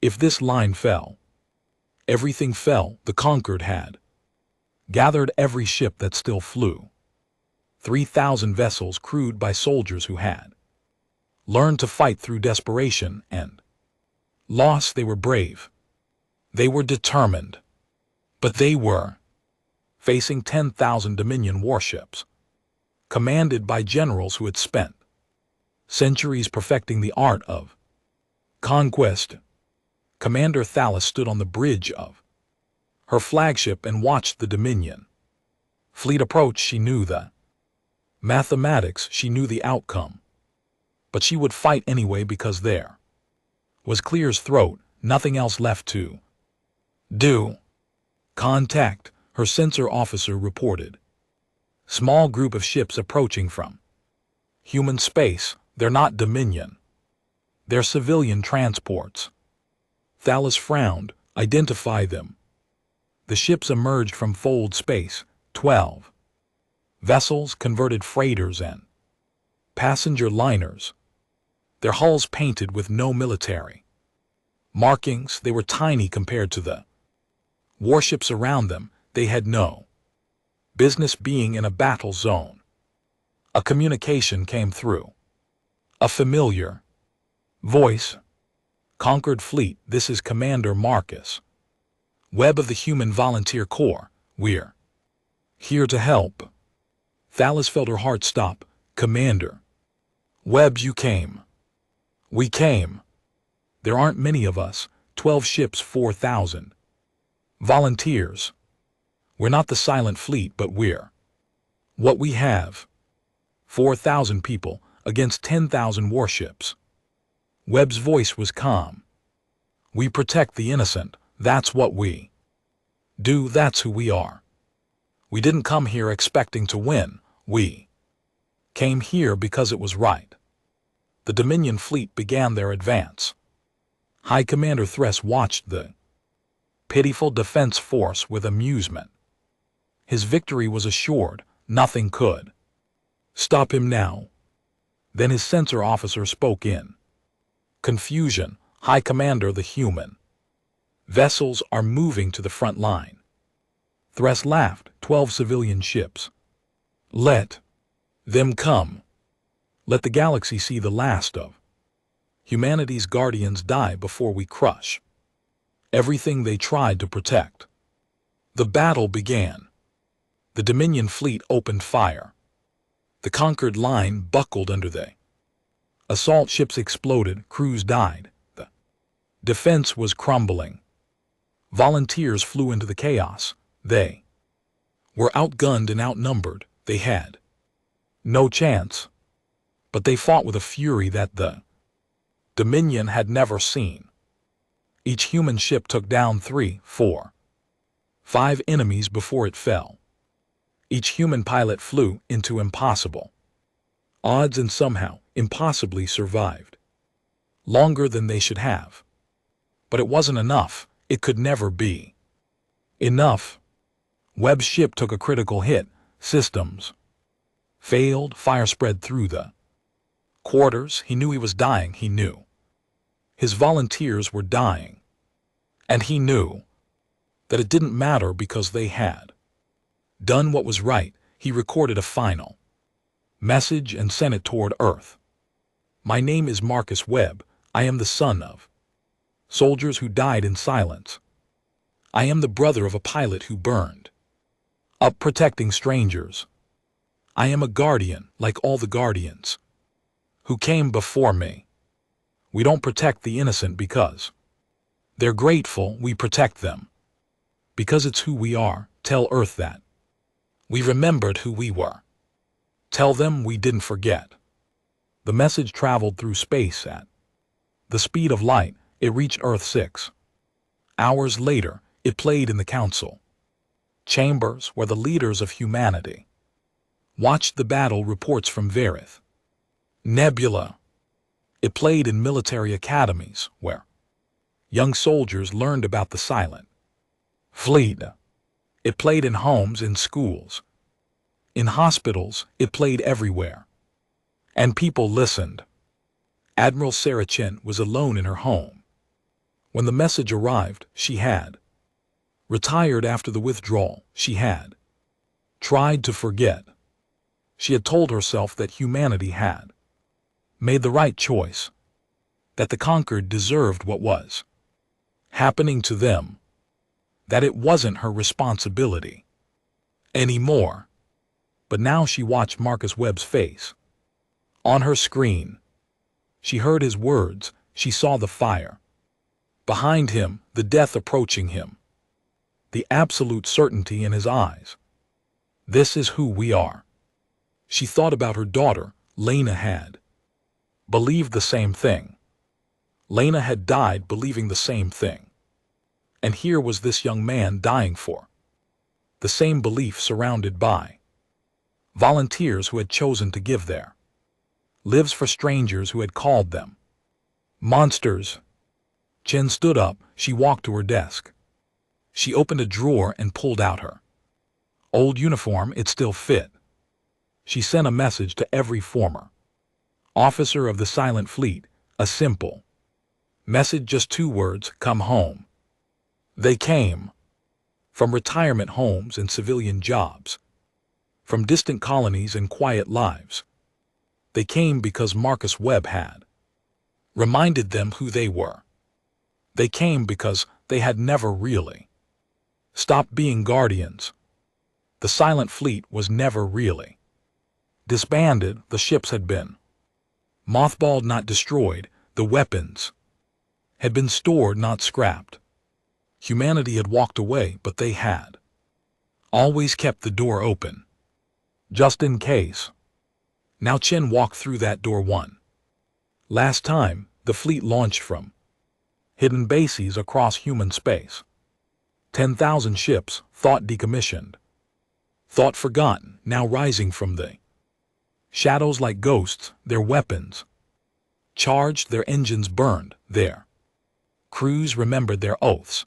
If this line fell, everything fell. The conquered had gathered every ship that still flew, 3,000 vessels crewed by soldiers who had learned to fight through desperation and loss. They were brave. They were determined. But they were facing 10,000 Dominion warships, commanded by generals who had spent centuries perfecting the art of conquest. Commander Thalas stood on the bridge of her flagship and watched the Dominion fleet approach. She knew the mathematics, she knew the outcome, but she would fight anyway because there was Clear's throat, nothing else left to do. Contact, her sensor officer reported. Small group of ships approaching from human space. They're not Dominion. They're civilian transports. Thalas frowned. Identify them. The ships emerged from Fold space, 12 vessels, converted freighters and passenger liners. Their hulls painted with no military markings. They were tiny compared to the warships around them. They had no business being in a battle zone. A communication came through. A familiar voice. Conquered Fleet, this is Commander Marcus Webb of the Human Volunteer Corps. We're here to help. Thalas felt her heart stop. Commander Webb, you came. We came. There aren't many of us. 12 ships, 4,000 volunteers. We're not the Silent Fleet, but we're what we have. 4,000 people against 10,000 warships. Webb's voice was calm. We protect the innocent. That's what we do. That's who we are. We didn't come here expecting to win. We came here because it was right. The Dominion fleet began their advance. High Commander Thress watched the pitiful defense force with amusement. His victory was assured. Nothing could stop him now. Then his sensor officer spoke in confusion. High Commander, the human vessels are moving to the front line. Thress laughed. 12 civilian ships. Let them come. Let the galaxy see the last of humanity's guardians die before we crush everything they tried to protect. The battle began. The Dominion fleet opened fire. The conquered line buckled under the assault ships exploded, crews died. The defense was crumbling. Volunteers flew into the chaos. They were outgunned and outnumbered. They had no chance. But they fought with a fury that the Dominion had never seen. Each human ship took down 3, 4, 5 enemies before it fell. Each human pilot flew into impossible odds and somehow impossibly survived. Longer than they should have. But it wasn't enough. It could never be enough. Webb's ship took a critical hit. Systems failed. Fire spread through the quarters. He knew he was dying. He knew his volunteers were dying. And he knew that it didn't matter because they had done what was right. He recorded a final message and sent it toward Earth. My name is Marcus Webb. I am the son of soldiers who died in silence. I am the brother of a pilot who burned up protecting strangers. I am a guardian like all the guardians who came before me. We don't protect the innocent because they're grateful. We protect them because it's who we are. Tell Earth that we remembered who we were. Tell them we didn't forget. The message traveled through space at the speed of light. It reached Earth 6 hours later. It played in the council chambers where the leaders of humanity watched the battle. Reports from Verith Nebula. It played in military academies where young soldiers learned about the silent fleet. It played in homes, in schools, in hospitals. It played everywhere. And people listened. Admiral Sarah Chen was alone in her home. When the message arrived, she had retired after the withdrawal. She had tried to forget. She had told herself that humanity had made the right choice, that the conquered deserved what was happening to them, that it wasn't her responsibility anymore. But now she watched Marcus Webb's face on her screen. She heard his words. She saw the fire behind him, the death approaching him, the absolute certainty in his eyes. This is who we are. She thought about her daughter. Lena had believed the same thing. Lena had died believing the same thing. And here was this young man dying for the same belief, surrounded by volunteers who had chosen to give their lives for strangers who had called them monsters. Chen stood up. She walked to her desk. She opened a drawer and pulled out her old uniform. It still fit. She sent a message to every former officer of the Silent Fleet, a simple message, just 2 words: come home. They came from retirement homes and civilian jobs, from distant colonies and quiet lives. They came because Marcus Webb had reminded them who they were. They came because they had never really stopped being guardians. The Silent Fleet was never really disbanded. The ships had been mothballed, not destroyed. The weapons had been stored, not scrapped. Humanity had walked away, but they had always kept the door open, just in case. Now Chen walked through that door one last time. The fleet launched from hidden bases across human space. 10,000 ships, thought decommissioned, thought forgotten, now rising from the shadows like ghosts, their weapons charged, their engines burned, their crews remembered their oaths.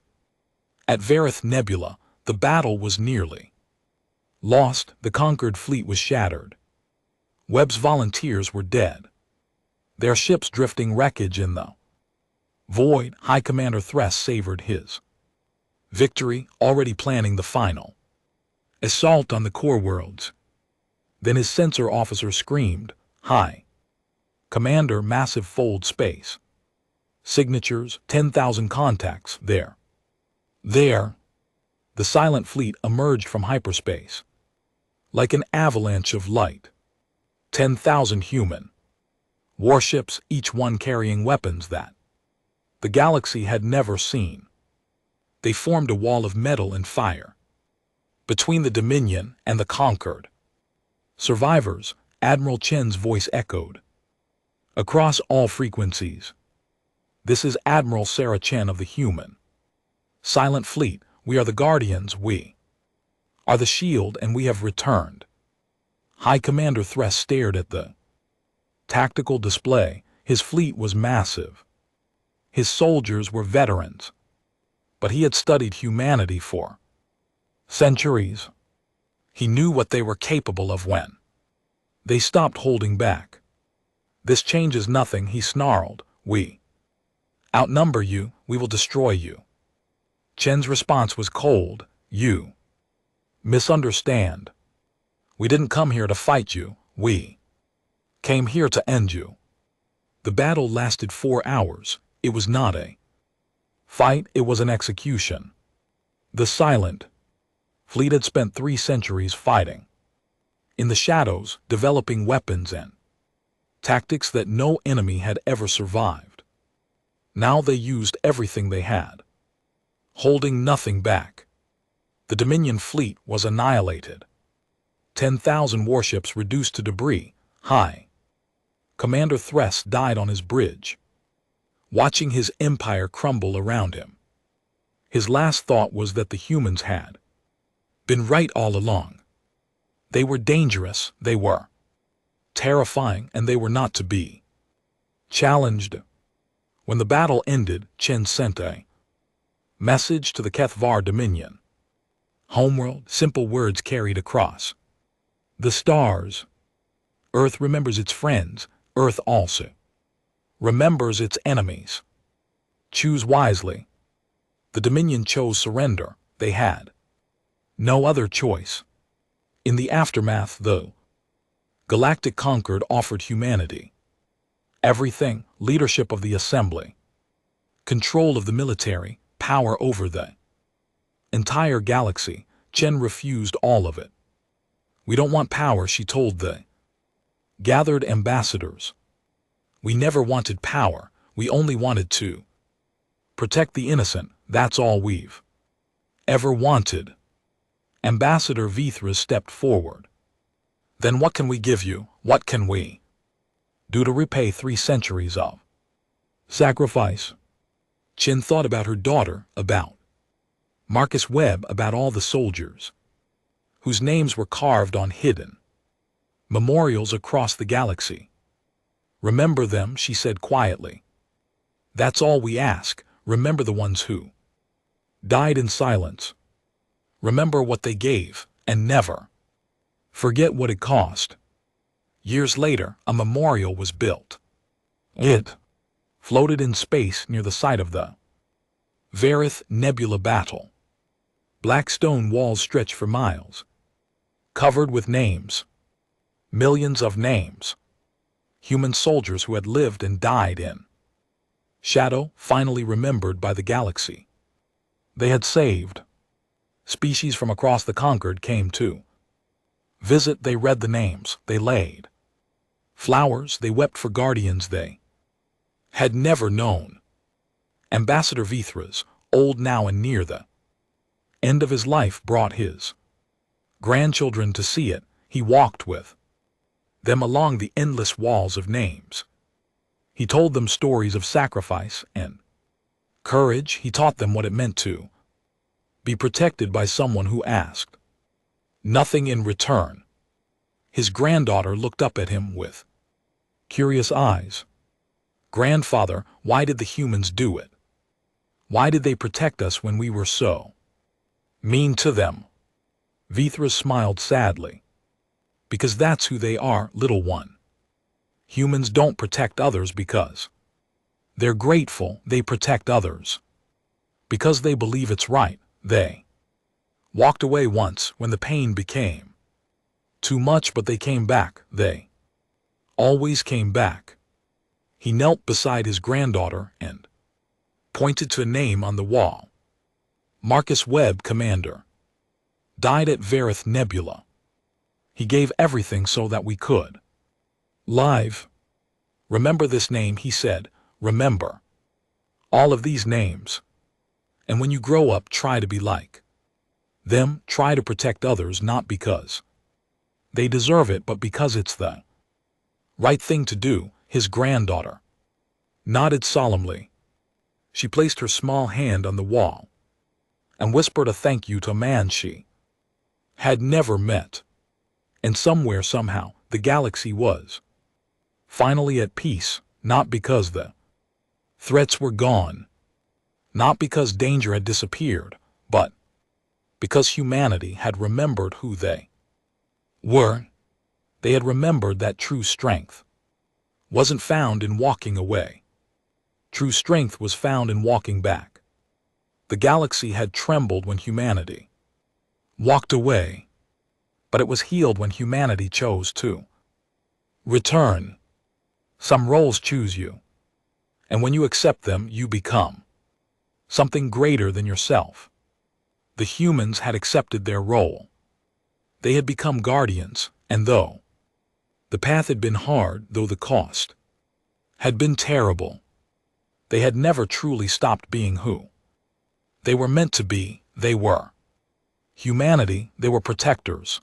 At Verith Nebula, the battle was nearly lost. The conquered fleet was shattered. Webb's volunteers were dead, their ships drifting wreckage in the void. High Commander Thress savored his victory, already planning the final assault on the core worlds. Then his sensor officer screamed, "High Commander, massive fold space signatures, 10,000 contacts, there." The Silent Fleet emerged from hyperspace like an avalanche of light. 10,000 human warships, each one carrying weapons that the galaxy had never seen. They formed a wall of metal and fire between the Dominion and the conquered. Survivors, Admiral Chen's voice echoed across all frequencies. This is Admiral Sarah Chen of the Human Silent Fleet. We are the Guardians. We are the shield, and we have returned. High Commander Thress stared at the tactical display. His fleet was massive. His soldiers were veterans. But he had studied humanity for centuries. He knew what they were capable of when they stopped holding back. This changes nothing, he snarled. We outnumber you. We will destroy you. Chen's response was cold. You misunderstand. We didn't come here to fight you. We came here to end you. The battle lasted 4 hours. It was not a fight, it was an execution. The Silent Fleet had spent 3 centuries fighting in the shadows, developing weapons and tactics that no enemy had ever survived. Now they used everything they had, holding nothing back. The Dominion fleet was annihilated. 10,000 warships reduced to debris. High Commander Thress died on his bridge, watching his empire crumble around him. His last thought was that the humans had been right all along. They were dangerous, they were terrifying, and they were not to be challenged. When the battle ended, Chen sent a message to the Kethvar Dominion homeworld, simple words carried across the stars. Earth remembers its friends. Earth also remembers its enemies. Choose wisely. The Dominion chose surrender. They had no other choice. In the aftermath, the Galactic Concord offered humanity everything: leadership of the Assembly, control of the military, power over the entire galaxy. Chen refused all of it. We don't want power, she told the gathered ambassadors. We never wanted power. We only wanted to protect the innocent. That's all we've ever wanted. Ambassador Vithras stepped forward. Then what can we give you? What can we do to repay 3 centuries of sacrifice? Chen thought about her daughter, about Marcus Webb, about all the soldiers whose names were carved on hidden memorials across the galaxy. Remember them, she said quietly. That's all we ask. Remember the ones who died in silence. Remember what they gave, and never forget what it cost. Years later, a memorial was built. It floated in space near the site of the Varith Nebula battle. Black stone walls stretched for miles, covered with names. Millions of names. Human soldiers who had lived and died in shadow, finally remembered by the galaxy. They had saved. Species from across the Concord came to visit. They read the names. They laid flowers. They wept for guardians they had never known. Ambassador Vithras, old now and near the end of his life, brought his grandchildren to see it. He walked with them along the endless walls of names. He told them stories of sacrifice and courage. He taught them what it meant to be protected by someone who asked nothing in return. His granddaughter looked up at him with curious eyes. Grandfather, why did the humans do it? Why did they protect us when we were so mean to them? Vithras smiled sadly. Because that's who they are, little one. Humans don't protect others because they're grateful. They protect others because they believe it's right. They walked away once when the pain became too much, but they came back. They always came back. He knelt beside his granddaughter and pointed to a name on the wall. Marcus Webb, Commander. Died at Varith Nebula. He gave everything so that we could live. Remember this name, he said. Remember all of these names. And when you grow up, try to be like them. Try to protect others, not because they deserve it, but because it's the right thing to do. His granddaughter nodded solemnly. She placed her small hand on the wall and whispered a thank you to a man she had never met. And somewhere, somehow, the galaxy was finally at peace, not because the threats were gone, not because danger had disappeared, but because humanity had remembered who they were. They had remembered that true strength wasn't found in walking away. True strength was found in walking back. The galaxy had trembled when humanity walked away, but it was healed when humanity chose to return. Some roles choose you, and when you accept them, you become something greater than yourself. The humans had accepted their role. They had become guardians, and though the path had been hard, though the cost had been terrible, they had never truly stopped being who they were meant to be. They were humanity, they were protectors,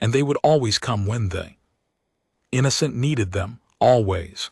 and they would always come when the innocent needed them, always.